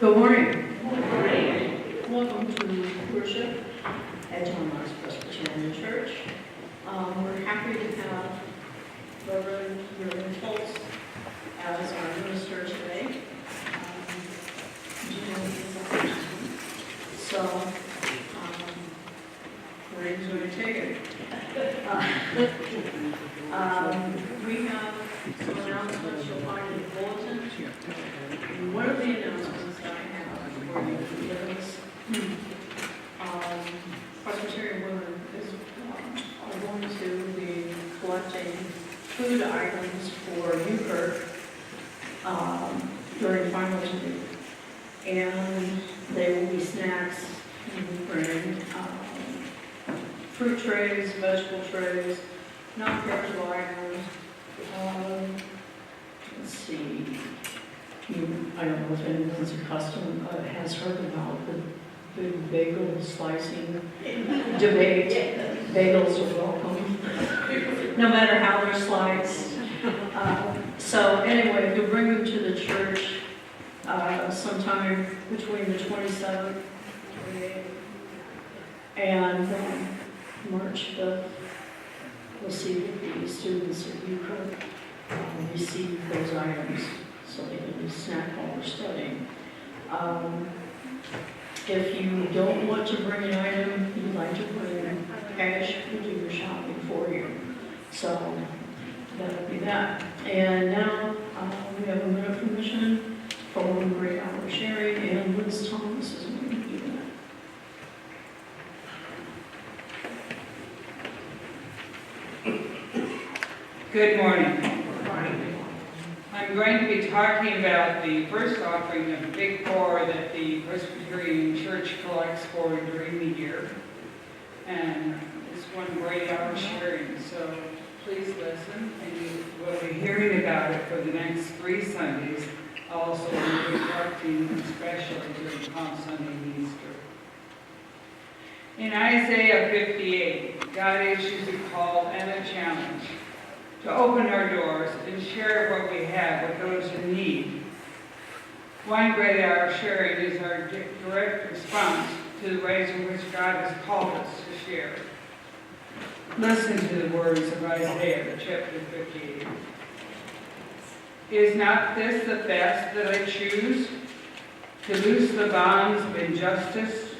Good morning. Good morning. Welcome to worship at John Mark's Presbyterian Church. We're happy to have Reverend Miriam Foltz as our minister today. So, Miriam's going to take it. We have some announcements you'll find in the bulletin. One of the announcements that I have for you is Presbyterian women are going to be collecting food items for UKirk during finals week. And they will be snacks, bring fruit trays, vegetable trays, non-perishable items. Let's see. I don't know if anyone's accustomed, has heard about the big bagel slicing debate. Bagels are welcome, no matter how they're sliced. So anyway, if you bring them to the church sometime between the 27th and March 5th, we'll see if the students at UKirk receive those items, so they can snack while we're studying. If you don't want to bring an item, you'd like to bring cash, we'll do your shopping for you. So that'll be that. And now we have a minute permission for one great hour sharing, and Liz Thomas is going to do that. Good morning. I'm going to be talking about the first offering of the Big Four that the Presbyterian Church collects for during the year. And it's one great hour sharing, so please listen, and you will be hearing about it for the next 3 Sundays. Also, we'll be collecting especially during Palm Sunday and Easter. In Isaiah 58, God issues a call and a challenge to open our doors and share what we have with those in need. One great hour of sharing is our direct response to the ways in which God has called us to share. Listen to the words of Isaiah chapter 58. Is not this the best that I choose? To loose the bonds of injustice,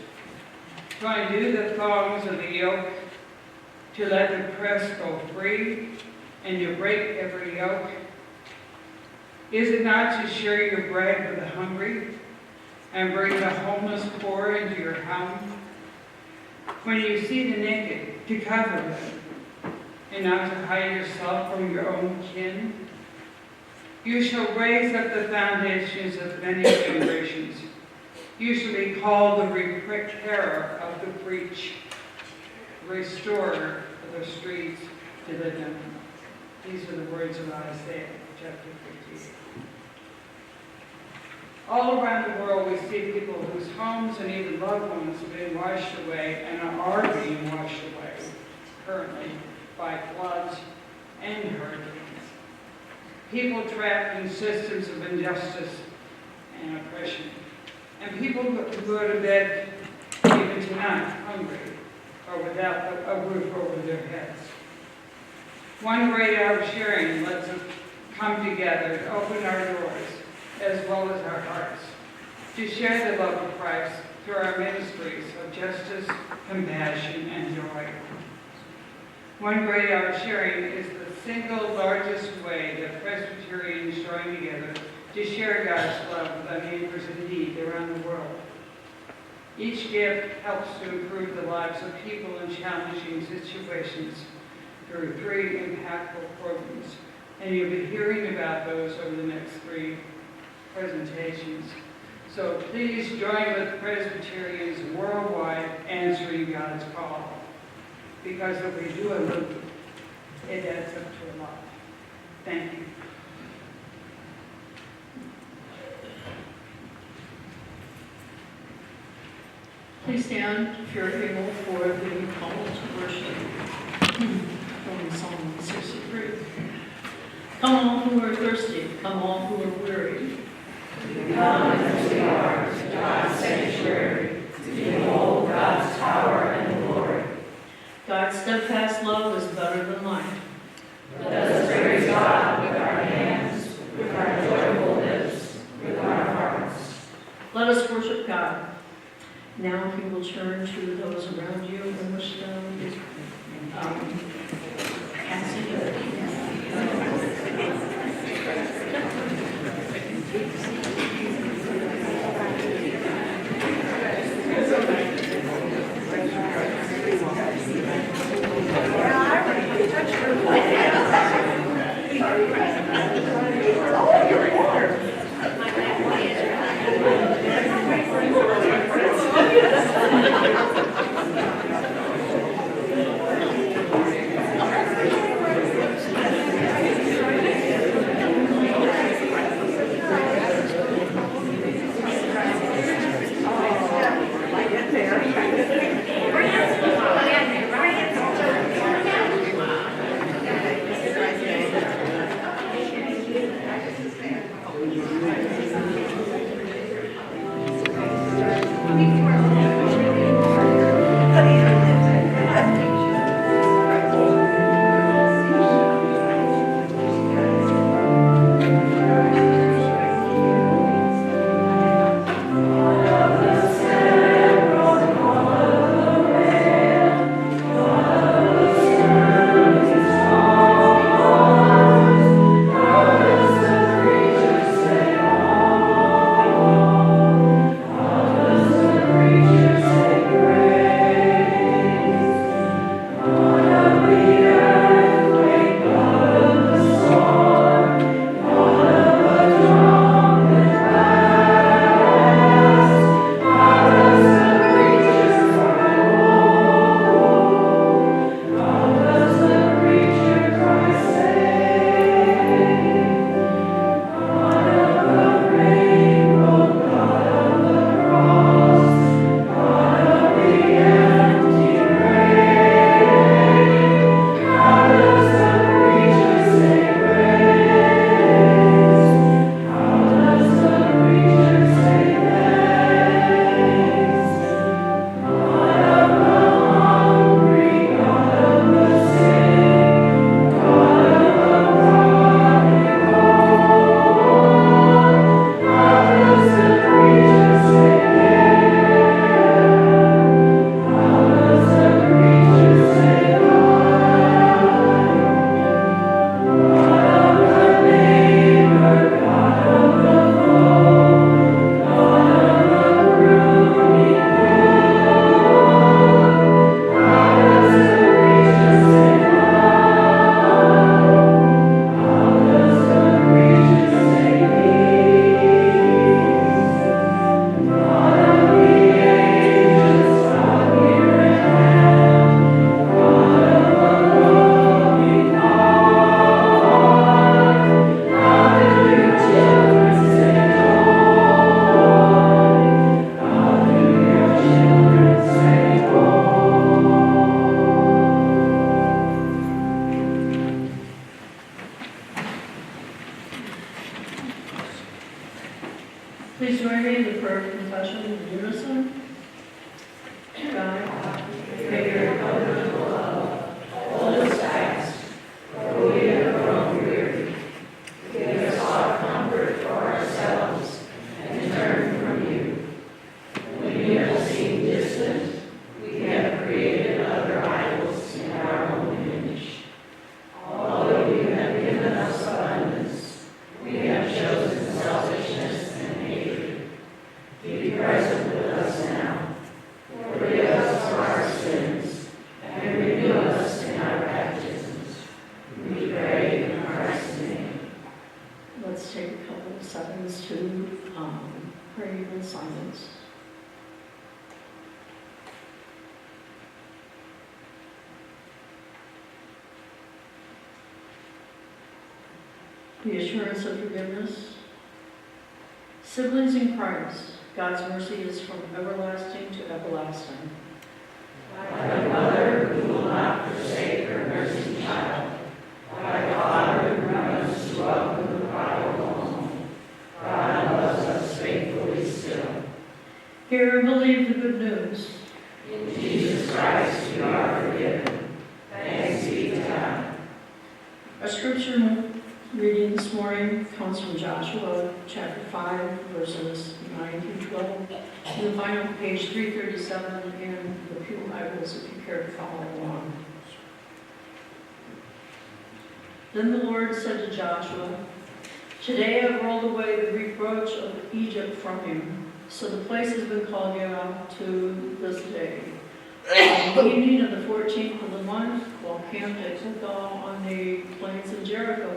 to undo the thongs of the yoke, to let the oppressed go free, and to break every yoke? Is it not to share your bread with the hungry and bring the homeless poor into your home? When you see the naked, to cover them and not to hide yourself from your own kin? You shall raise up the foundations of many generations. You shall be called the repairer of the breach, restorer of the streets to the done. These are the words of Isaiah chapter 58. All around the world we see people whose homes and even loved ones have been washed away and are being washed away currently by floods and hurricanes. People trapped in systems of injustice and oppression. And people who go to bed even tonight hungry or without a roof over their heads. One great hour of sharing lets us come together to open our doors as well as our hearts, to share the love of Christ through our ministries of justice, compassion, and joy. One great hour of sharing is the single largest way that Presbyterians join together to share God's love with our neighbors in need around the world. Each gift helps to improve the lives of people in challenging situations through 3 impactful programs, and you'll be hearing about those over the next 3 presentations. So please join with Presbyterians worldwide answering God's call, because if we do a little, it adds up to a lot. Thank you. Please stand if you're able for the call to worship from Psalm 63. Come all who are thirsty, come all who are weary. Come as we are. love is better than life. Let us praise God with our hands, with our joyful lips, with our hearts. Let us worship God. Now, if you will turn to those around you and wish them Please join me in the prayer of confession in unison. God, may your covenantal love hold us fast, for we have grown weary. Give us our comfort for ourselves and turn from you. When you have seemed distant, we have created other idols in our own image. Although you have given us abundance, we have chosen selfishness and hatred. Be present with us now. Forgive us for our sins and renew us in our baptisms. We pray in Christ's name. Let's take a couple of seconds to pray in silence. The assurance of forgiveness. Siblings in Christ, God's mercy is from everlasting to everlasting. Like a mother who will not forsake her nursing child, like a father who runs to welcome the prodigal home, God loves us faithfully still. Hear and believe the good news. In Jesus Christ we are forgiven. Thanks be Our scripture reading this morning comes from Joshua chapter 5, verses 9 through 12. And the final page 337 in the Pew Bibles if you care to follow along. Then the Lord said to Joshua, "Today I have rolled away the reproach of Egypt from you." So the place has been called Gilgal to this day. On the evening of the 14th of the month, while camped at Gilgal on the plains of Jericho,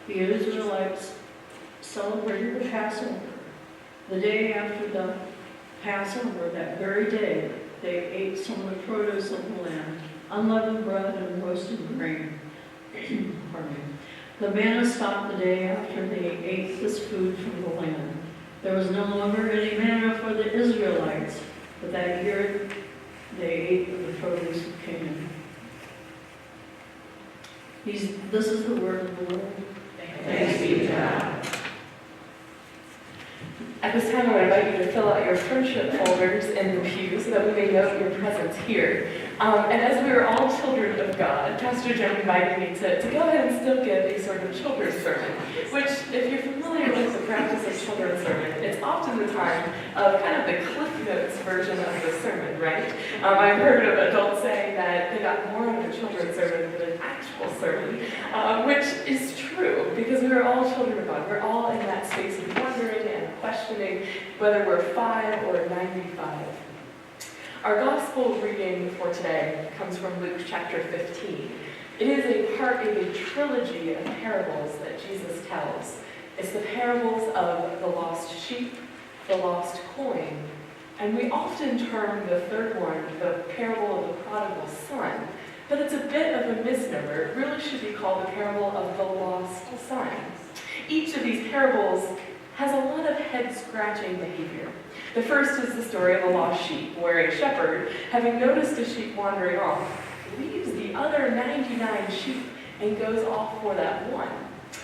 the Israelites celebrated the Passover. The day after the Passover, that very day, they ate some of the produce of the land, unleavened bread and roasted grain. Pardon me. The manna stopped the day after they ate this food from the land. There was no longer any manna for the Israelites, but that year they ate of the produce of Canaan. This is the word of the Lord. Thanks be to God. At this time, I would invite you to fill out your friendship folders in the pew so that we may note your presence here. And as we are all children of God, Pastor Jim invited me to go ahead and still give a sort of children's sermon, which, if you're familiar with the practice of children's sermon, it's often the time of kind of the Cliff Notes version of the sermon, right? I've heard of adults saying that they got more out of a children's sermon than an actual sermon, which is true, because we are all children of God. We're all in that space of wondering and questioning whether we're 5 or 95. Our gospel reading for today comes from Luke chapter 15. It is a part of a trilogy of parables that Jesus tells. It's the parables of the lost sheep, the lost coin, and we often term the third one the parable of the prodigal son, but it's a bit of a misnomer. It really should be called the parable of the lost son. Each of these parables has a lot of head-scratching behavior. The first is the story of a lost sheep, where a shepherd, having noticed a sheep wandering off, leaves the other 99 sheep and goes off for that one.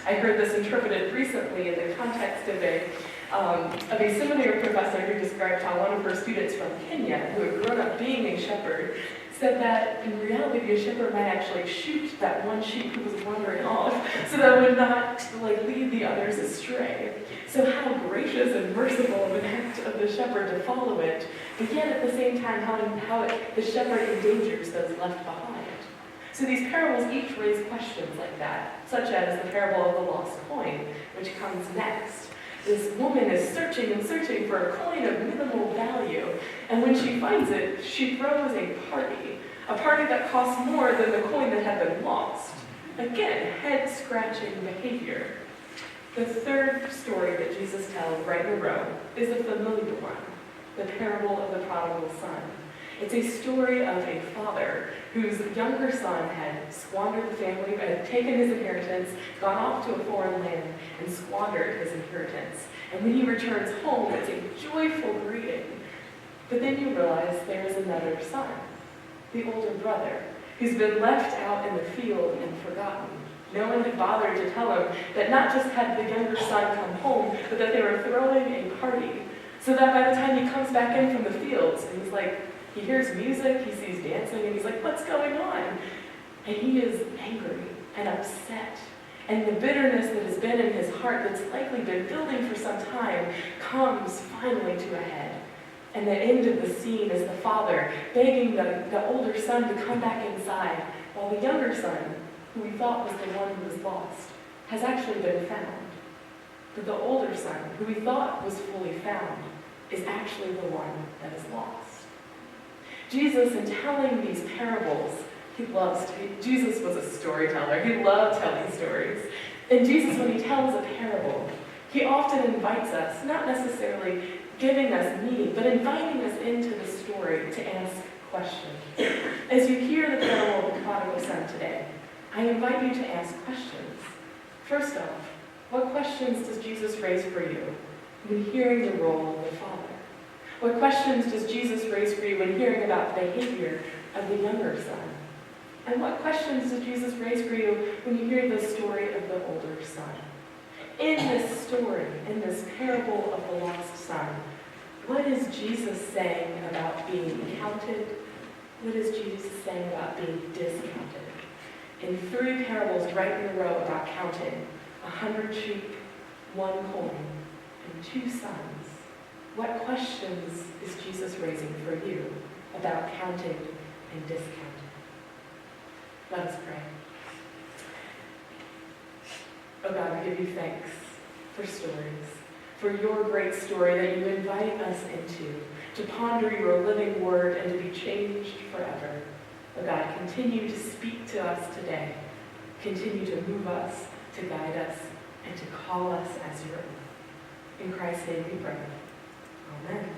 I heard this interpreted recently in the context of a seminary professor who described how one of her students from Kenya, who had grown up being a shepherd, said that in reality a shepherd might actually shoot that one sheep who was wandering off so that it would not lead the others astray. So how gracious and merciful of an act of the shepherd to follow it, but yet at the same time how the shepherd endangers those left behind. So these parables each raise questions like that, such as the parable of the lost coin, which comes next. This woman is searching and searching for a coin of minimal value, and when she finds it, she throws a party that costs more than the coin that had been lost. Again, head-scratching behavior. The third story that Jesus tells right in a row is a familiar one, the parable of the prodigal son. It's a story of a father whose younger son had squandered the family, had taken his inheritance, gone off to a foreign land, and squandered his inheritance. And when he returns home, it's a joyful greeting. But then you realize there is another son, the older brother, who's been left out in the field and forgotten. No one had bothered to tell him that not just had the younger son come home, but that they were throwing a party. So that by the time he comes back in from the fields, and he hears music, he sees dancing, and he's like, what's going on? And he is angry and upset. And the bitterness that has been in his heart, that's likely been building for some time, comes finally to a head. And the end of the scene is the father begging the older son to come back inside, while the younger son, who we thought was the one who was lost, has actually been found. But the older son, who we thought was fully found, is actually the one that is lost. Jesus, in telling these parables, Jesus was a storyteller. He loved telling stories. And Jesus, when he tells a parable, he often invites us, not necessarily giving us meaning, but inviting us into the story to ask questions. As you hear the parable of the prodigal son today, I invite you to ask questions. First off, what questions does Jesus raise for you when hearing the role of the Father? What questions does Jesus raise for you when hearing about the behavior of the younger son? And what questions does Jesus raise for you when you hear the story of the older son? In this story, in this parable of the lost son, what is Jesus saying about being counted? What is Jesus saying about being discounted? in 3 parables right in a row about counting 100 sheep, 1 coin, and 2 sons. What questions is Jesus raising for you about counting and discounting? Let us pray. Oh God, we give you thanks for stories, for your great story that you invite us into, to ponder your living word and to be changed forever. Oh God, continue to speak to us today. Continue to move us, to guide us, and to call us as your own. In Christ's name we pray. Amen.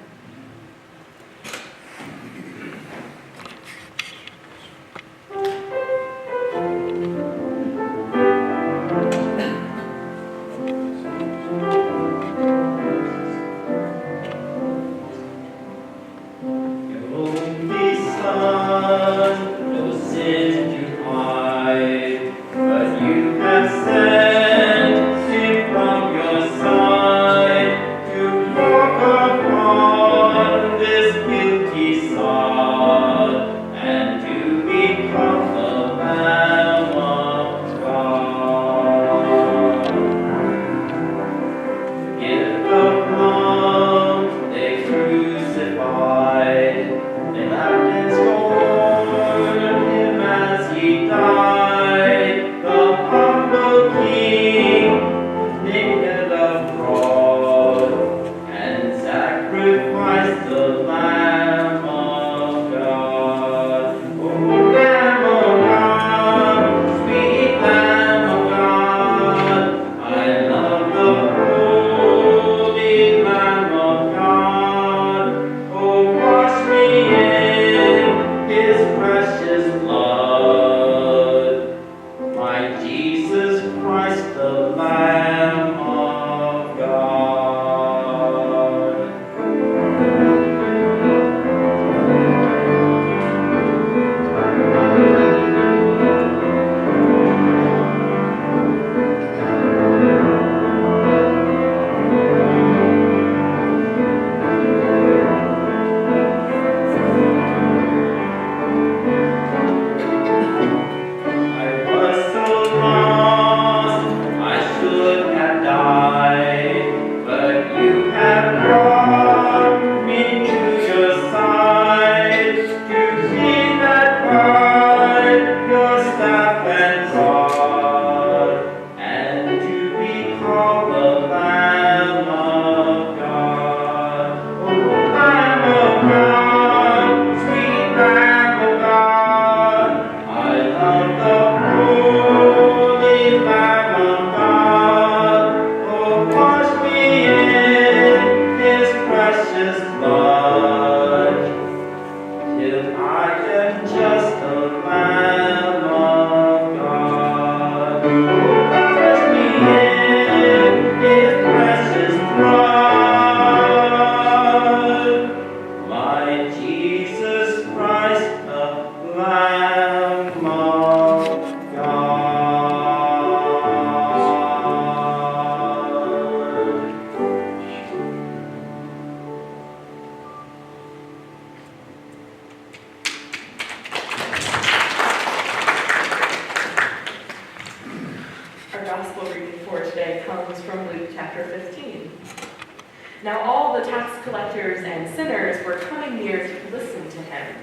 Now all the tax collectors and sinners were coming near to listen to him.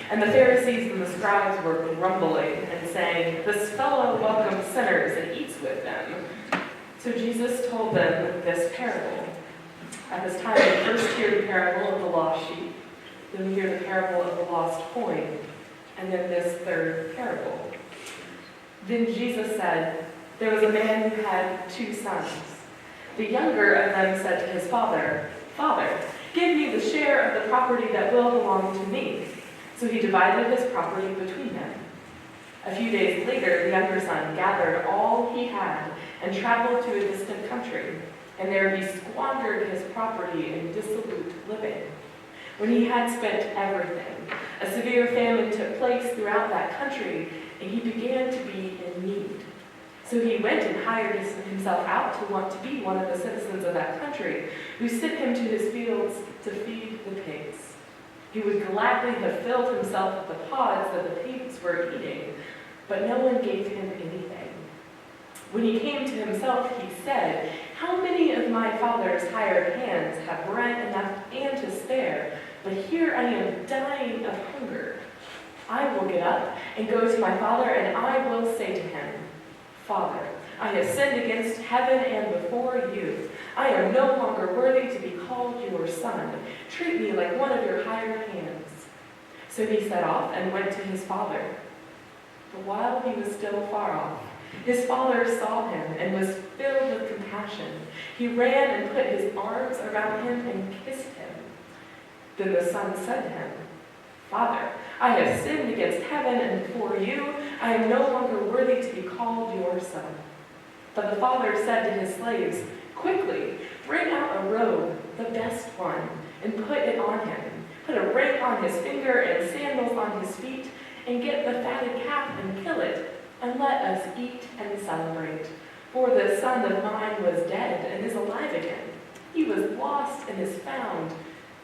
And the Pharisees and the scribes were grumbling and saying, "This fellow welcomes sinners and eats with them." So Jesus told them this parable. At this time, we first hear the parable of the lost sheep, then we hear the parable of the lost coin, and then this third parable. Then Jesus said, "There was a man who had 2 sons. The younger of them said to his father, 'Father, give me the share of the property that will belong to me.' So he divided his property between them. A few days later, the younger son gathered all he had and traveled to a distant country, and there he squandered his property in dissolute living. When he had spent everything, a severe famine took place throughout that country, and he began to be in need. So he went and hired himself out to want to be one of the citizens of that country, who sent him to his fields to feed the pigs. He would gladly have filled himself with the pods that the pigs were eating, but no one gave him anything. When he came to himself, he said, 'How many of my father's hired hands have bread enough and to spare, but here I am dying of hunger. I will get up and go to my father, and I will say to him, Father, I have sinned against heaven and before you. I am no longer worthy to be called your son. Treat me like one of your hired hands.' So he set off and went to his father. But while he was still far off, his father saw him and was filled with compassion. He ran and put his arms around him and kissed him. Then the son said to him, 'Father, I have sinned against heaven and before you. I am no longer worthy to be called your son.' But the father said to his slaves, 'Quickly, bring out a robe, the best one, and put it on him. Put a ring on his finger and sandals on his feet, and get the fatted calf and kill it, and let us eat and celebrate. For this son of mine was dead and is alive again. He was lost and is found,'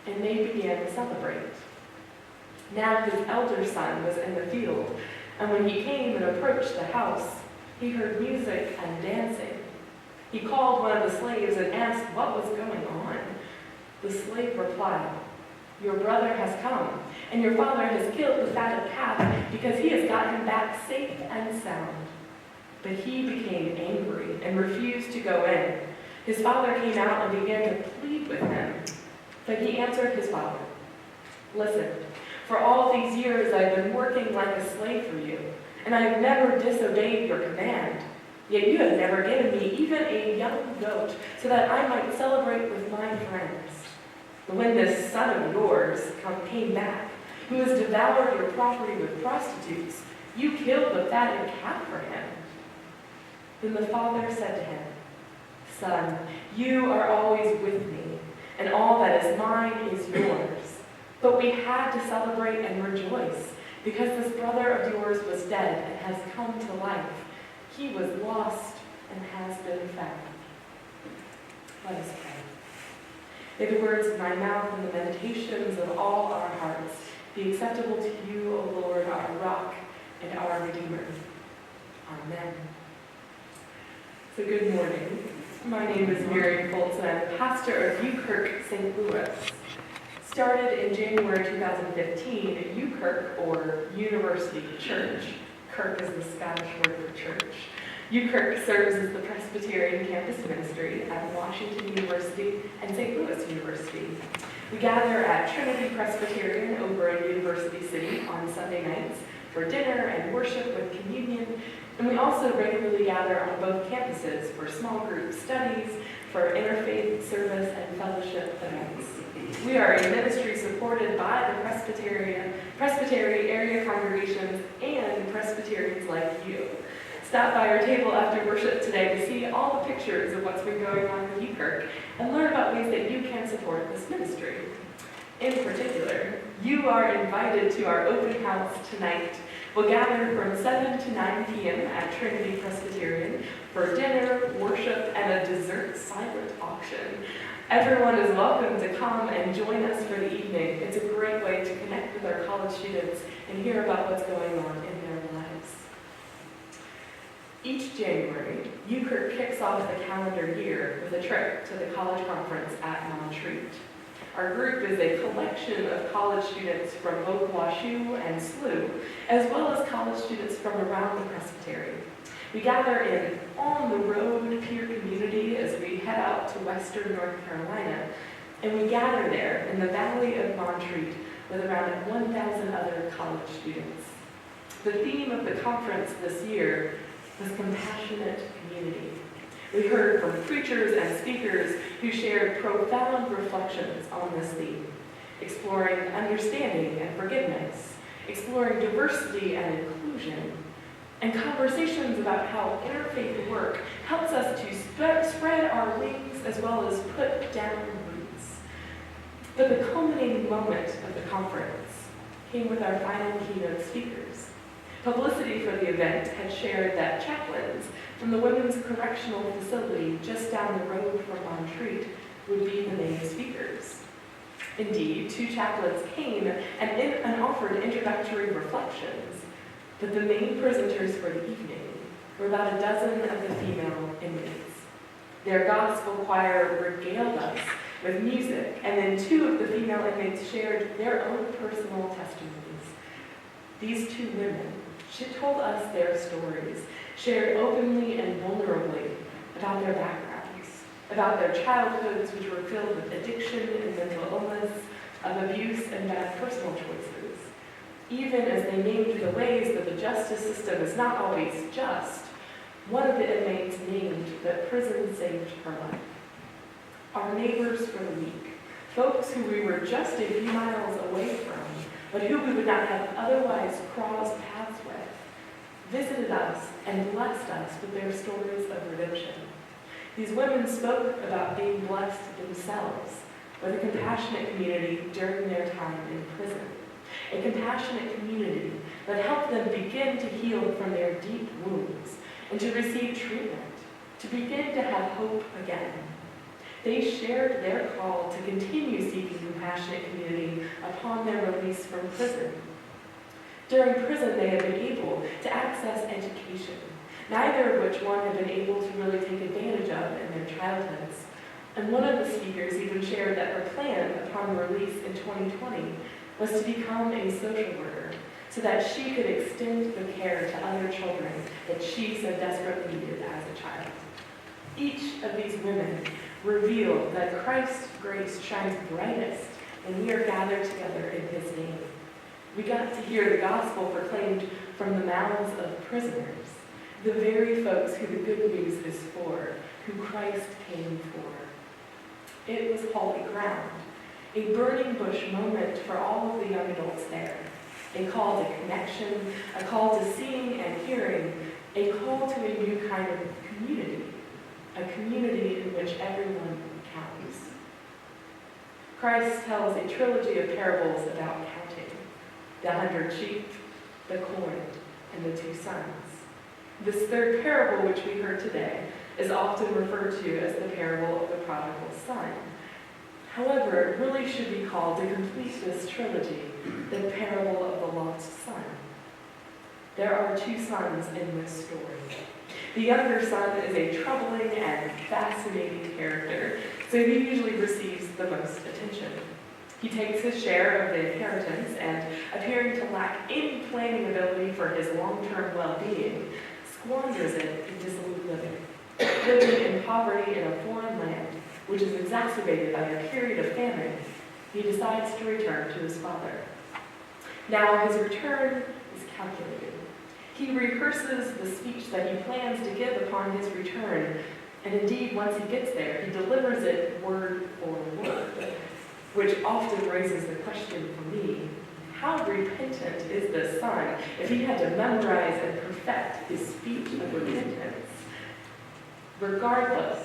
and they began to celebrate. Now his elder son was in the field, and when he came and approached the house, he heard music and dancing. He called one of the slaves and asked what was going on. The slave replied, 'Your brother has come, and your father has killed the fatted calf because he has got him back safe and sound.' But he became angry and refused to go in. His father came out and began to plead with him. But he answered his father, 'Listen, for all these years I've been working like a slave for you, and I have never disobeyed your command. Yet you have never given me even a young goat so that I might celebrate with my friends. But when this son of yours came back, who has devoured your property with prostitutes, you killed the fatted calf for him.' Then the father said to him, 'Son, you are always with me, and all that is mine is yours. But we had to celebrate and rejoice, because this brother of yours was dead and has come to life. He was lost and has been found.'" Let us pray. May the words of my mouth and the meditations of all our hearts be acceptable to you, O Lord, our rock and our Redeemer. Amen. So good morning. My name is Miriam Foltz, and I'm the pastor of UKirk St. Louis. Started in January 2015, UKirk, or University Church. Kirk is the Scottish word for church. UKirk serves as the Presbyterian campus ministry at Washington University and St. Louis University. We gather at Trinity Presbyterian over in University City on Sunday nights for dinner and worship with communion, and we also regularly gather on both campuses for small group studies, for interfaith service and fellowship events. We are a ministry supported by the Presbyterian area congregations and Presbyterians like you. Stop by our table after worship today to see all the pictures of what's been going on with UKirk and learn about ways that you can support this ministry. In particular, you are invited to our open house tonight. We'll gather from 7 to 9 p.m. at Trinity Presbyterian for dinner, worship, and a dessert silent auction. Everyone is welcome to come and join us for the evening. It's a great way to connect with our college students and hear about what's going on in their lives. Each January, UKirk kicks off the calendar year with a trip to the college conference at Montreat. Our group is a collection of college students from both WashU and SLU, as well as college students from around the Presbytery. We gather in on-the-road peer community as we head out to western North Carolina, and we gather there in the Valley of Montreat with around 1,000 other college students. The theme of the conference this year was compassionate community. We heard from preachers and speakers who shared profound reflections on this theme, exploring understanding and forgiveness, exploring diversity and inclusion, and conversations about how interfaith work helps us to spread our wings as well as put down roots. But the culminating moment of the conference came with our final keynote speakers. Publicity for the event had shared that chaplains from the Women's Correctional Facility just down the road from Montreat would be the main speakers. Indeed, 2 chaplains came and offered introductory reflections. But the main prisoners for the evening were about a dozen of the female inmates. Their gospel choir regaled us with music, and then 2 of the female inmates shared their own personal testimonies. These 2 women, she told us their stories, shared openly and vulnerably about their backgrounds, about their childhoods which were filled with addiction and mental illness, of abuse and bad personal choices. Even as they named the ways that the justice system is not always just, one of the inmates named that prison saved her life. Our neighbors for the week, folks who we were just a few miles away from, but who we would not have otherwise crossed paths with, visited us and blessed us with their stories of redemption. These women spoke about being blessed themselves with a compassionate community during their time in prison, a compassionate community that helped them begin to heal from their deep wounds and to receive treatment, to begin to have hope again. They shared their call to continue seeking compassionate community upon their release from prison. During prison, they had been able to access education, neither of which one had been able to really take advantage of in their childhoods. And one of the speakers even shared that her plan upon release in 2020 was to become a social worker so that she could extend the care to other children that she so desperately needed as a child. Each of these women revealed that Christ's grace shines brightest when we are gathered together in his name. We got to hear the gospel proclaimed from the mouths of prisoners, the very folks who the good news is for, who Christ came for. It was holy ground, a burning bush moment for all of the young adults there, a call to connection, a call to seeing and hearing, a call to a new kind of community, a community in which everyone counts. Christ tells a trilogy of parables about counting: the 100 sheep, the coin, and the 2 sons. This third parable, which we heard today, is often referred to as the parable of the prodigal son. However, it really should be called, to complete this trilogy, the parable of the lost son. There are 2 sons in this story. The younger son is a troubling and fascinating character, so he usually receives the most attention. He takes his share of the inheritance and, appearing to lack any planning ability for his long-term well-being, squanders it in dissolute living, living in poverty in a foreign land, which is exacerbated by a period of famine. He decides to return to his father. Now his return is calculated. He rehearses the speech that he plans to give upon his return, and indeed, once he gets there, he delivers it word for word, which often raises the question for me: how repentant is this son if he had to memorize and perfect his speech of repentance? Regardless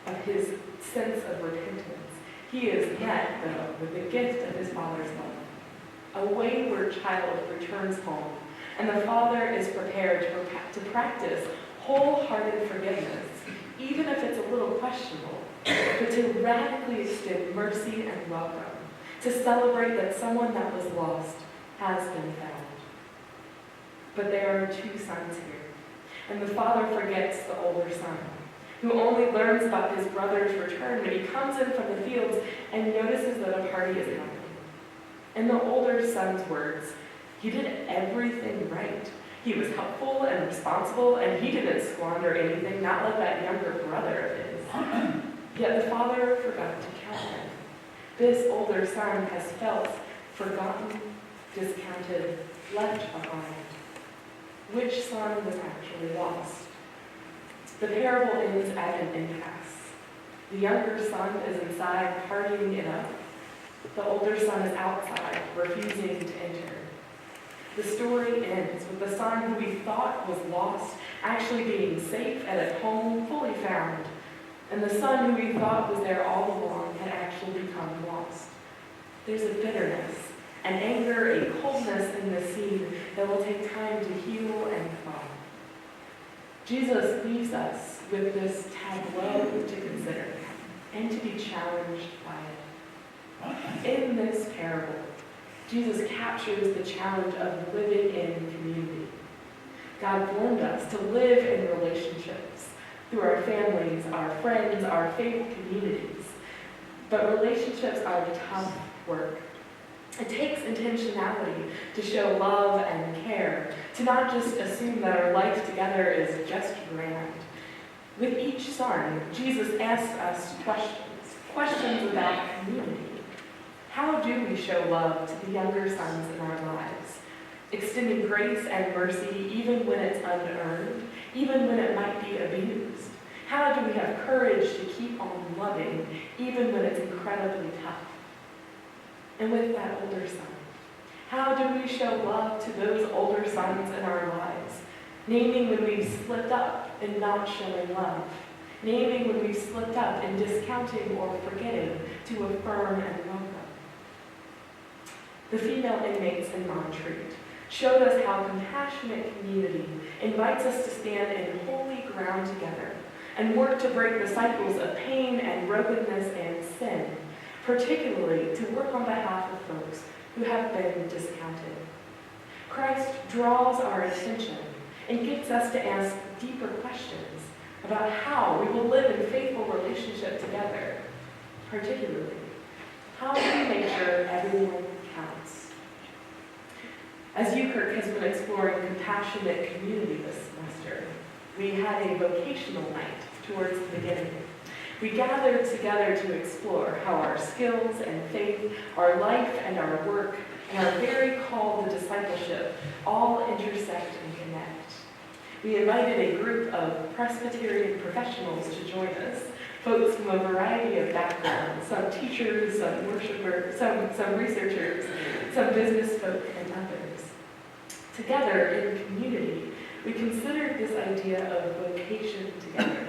of his sense of repentance, he is met, though, with the gift of his father's love. A wayward child returns home, and the father is prepared to practice wholehearted forgiveness, even if it's a little questionable, but to radically extend mercy and welcome, to celebrate that someone that was lost has been found. But there are 2 sons here, and the father forgets the older son, who only learns about his brother's return when he comes in from the fields and notices that a party is happening. In the older son's words, he did everything right. He was helpful and responsible, and he didn't squander anything, not like that younger brother of his. Yet the father forgot to count him. This older son has felt forgotten, discounted, left behind. Which son was actually lost? The parable ends at an impasse. The younger son is inside, partying it up. The older son is outside, refusing to enter. The story ends with the son who we thought was lost actually being safe and at home, fully found. And the son who we thought was there all along had actually become lost. There's a bitterness, an anger, a coldness in this scene that will take time to heal and thaw. Jesus leaves us with this tableau to consider and to be challenged by it. In this parable, Jesus captures the challenge of living in community, God formed us to live in relationships through our families, our friends, our faith communities. But relationships are tough work. It takes intentionality to show love and care, to not just assume that our life together is just grand. With each son, Jesus asks us questions about community. How do we show love to the younger sons in our lives? Extending grace and mercy even when it's unearned, even when it might be abused. How do we have courage to keep on loving even when it's incredibly tough? And with that older son, how do we show love to those older sons in our lives? Naming when we've slipped up in not showing love. Naming when we've slipped up in discounting or forgetting to affirm and welcome. The female inmates in Montreat showed us how compassionate community invites us to stand in holy ground together and work to break the cycles of pain and brokenness and sin, particularly to work on behalf of folks who have been discounted. Christ draws our attention and gets us to ask deeper questions about how we will live in faithful relationship together, particularly, how do we make sure everyone counts? As UKirk has been exploring compassionate community this semester, we had a vocational night towards the beginning. We gathered together to explore how our skills and faith, our life and our work, and our very call to discipleship all intersect and connect. We invited a group of Presbyterian professionals to join us, folks from a variety of backgrounds, some teachers, some worshipers, some researchers, some business folk, and others. Together in community, we considered this idea of vocation together.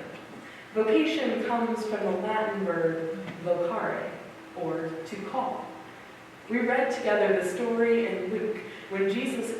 Vocation comes from the Latin verb vocare, or to call. We read together the story in Luke when Jesus